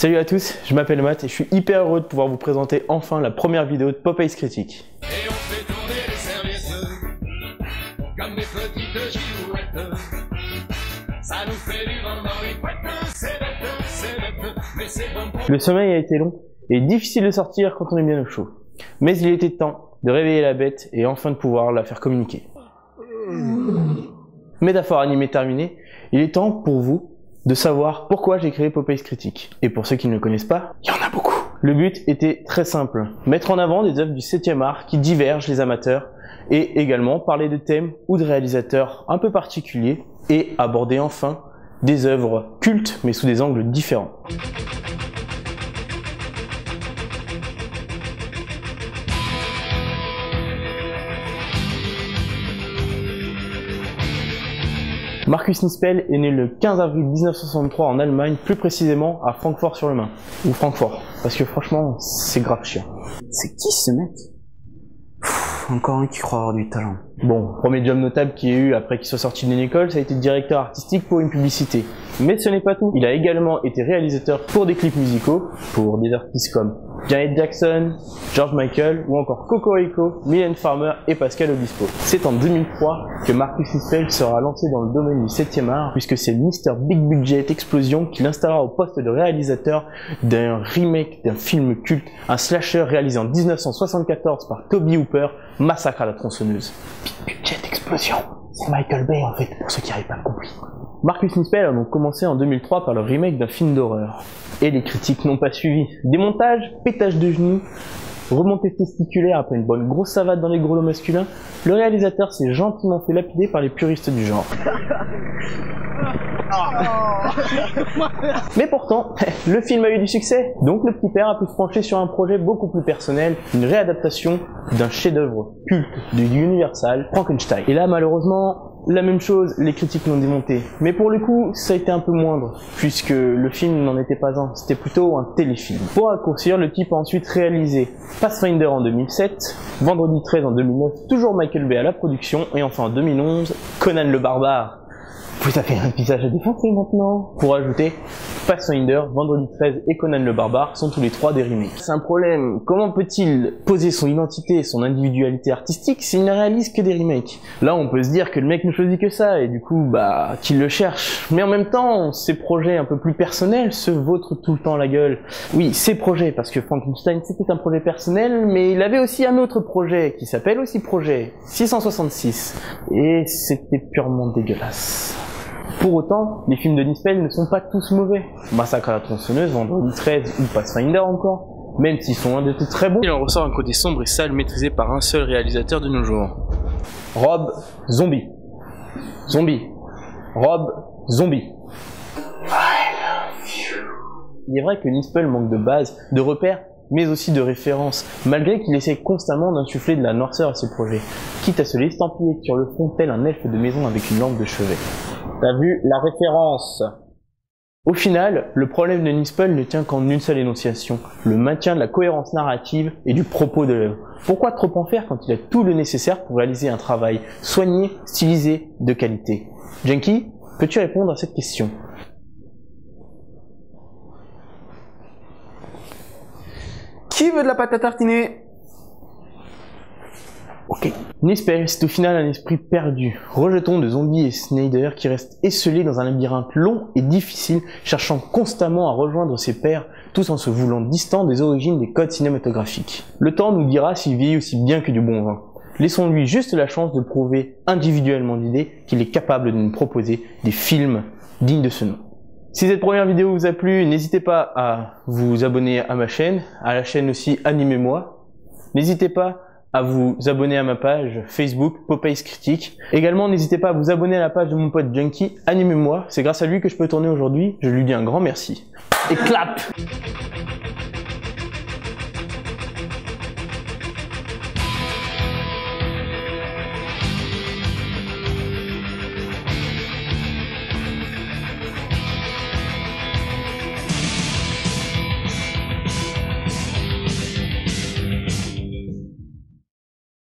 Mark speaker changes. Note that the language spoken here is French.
Speaker 1: Salut à tous, je m'appelle Matt et je suis hyper heureux de pouvoir vous présenter enfin la première vidéo de Popeyes Critique.
Speaker 2: Et on fait tourner les serviettes comme des petites girouettes. Ça nous fait du vent dans les couettes. C'est bête, mais c'est bon pour...
Speaker 1: Le sommeil a été long et difficile de sortir quand on est bien au chaud. Mais il était temps de réveiller la bête et enfin de pouvoir la faire communiquer. Métaphore animée terminée, il est temps pour vous de savoir pourquoi j'ai créé Popeyes Critique. Et pour ceux qui ne le connaissent pas, il y en a beaucoup. Le but était très simple, mettre en avant des œuvres du 7e art qui divergent les amateurs et également parler de thèmes ou de réalisateurs un peu particuliers et aborder enfin des œuvres cultes mais sous des angles différents. Markus Nispel est né le 15 avril 1963 en Allemagne, plus précisément à Francfort-sur-le-Main. Ou Francfort, parce que franchement, c'est grave chiant.
Speaker 3: C'est qui ce mec? Encore un qui croit avoir du talent.
Speaker 1: Bon, premier job notable qu'il ait eu après qu'il soit sorti d'une école, ça a été directeur artistique pour une publicité. Mais ce n'est pas tout. Il a également été réalisateur pour des clips musicaux, pour des artistes comme Janet Jackson, George Michael ou encore Cocorico, Mylène Farmer et Pascal Obispo. C'est en 2003 que Markus Nispel sera lancé dans le domaine du 7e art, puisque c'est Mr Big Budget Explosion qui l'installera au poste de réalisateur d'un remake d'un film culte, un slasher réalisé en 1974 par Toby Hooper, Massacre à la tronçonneuse. Big Budget Explosion, c'est Michael Bay en fait, pour ceux qui n'avaient pas compris. Markus Nispel a donc commencé en 2003 par le remake d'un film d'horreur. Et les critiques n'ont pas suivi. Démontage, pétage de genoux, remontée testiculaire après une bonne grosse savate dans les gros lots masculins, le réalisateur s'est gentiment fait lapider par les puristes du genre. Mais pourtant, le film a eu du succès, donc le petit père a pu se pencher sur un projet beaucoup plus personnel, une réadaptation d'un chef-d'œuvre culte de Universal, Frankenstein. Et là, malheureusement, la même chose, les critiques l'ont démonté. Mais pour le coup, ça a été un peu moindre, puisque le film n'en était pas un, c'était plutôt un téléfilm. Pour raccourcir, le type a ensuite réalisé Pathfinder en 2007, Vendredi 13 en 2009, toujours Michael Bay à la production, et enfin en 2011, Conan le Barbare. Vous avez un visage à défoncer maintenant. Pour ajouter, Pathfinder, Vendredi 13 et Conan le Barbare sont tous les trois des remakes. C'est un problème. Comment peut-il poser son identité et son individualité artistique s'il ne réalise que des remakes? Là, on peut se dire que le mec ne choisit que ça et du coup, qu'il le cherche. Mais en même temps, ses projets un peu plus personnels se vautrent tout le temps la gueule. Oui, ses projets, parce que Frankenstein c'était un projet personnel, mais il avait aussi un autre projet qui s'appelle aussi Projet 666. Et c'était purement dégueulasse. Pour autant, les films de Nispel ne sont pas tous mauvais. Massacre à la tronçonneuse, Vendredi 13 ou Pathfinder encore, même s'ils sont loin d'être très bons, il en ressort un côté sombre et sale maîtrisé par un seul réalisateur de nos jours. Rob Zombie. Zombie. Rob Zombie. Il est vrai que Nispel manque de base, de repères, mais aussi de références, malgré qu'il essaie constamment d'insuffler de la noirceur à ses projets, quitte à se l'estampiller sur le fond tel un elfe de maison avec une lampe de chevet. T'as vu la référence? Au final, le problème de Nispel ne tient qu'en une seule énonciation, le maintien de la cohérence narrative et du propos de l'œuvre. Pourquoi trop en faire quand il a tout le nécessaire pour réaliser un travail soigné, stylisé, de qualité? Junkie, peux-tu répondre à cette question?
Speaker 3: Qui veut de la pâte à tartiner?
Speaker 1: Ok. Nispel, c'est au final un esprit perdu, rejeton de Zombie et Snyder qui reste esselé dans un labyrinthe long et difficile, cherchant constamment à rejoindre ses pairs, tous en se voulant distants des origines des codes cinématographiques. Le temps nous dira s'il vieillit aussi bien que du bon vin. Laissons-lui juste la chance de prouver individuellement d'idées qu'il est capable de nous proposer des films dignes de ce nom. Si cette première vidéo vous a plu, n'hésitez pas à vous abonner à ma chaîne, à la chaîne aussi Animez-moi. N'hésitez pas à vous abonner à ma page Facebook Popeyes Critique. Également, n'hésitez pas à vous abonner à la page de mon pote Junkie Animez-moi. C'est grâce à lui que je peux tourner aujourd'hui. Je lui dis un grand merci. Et clap!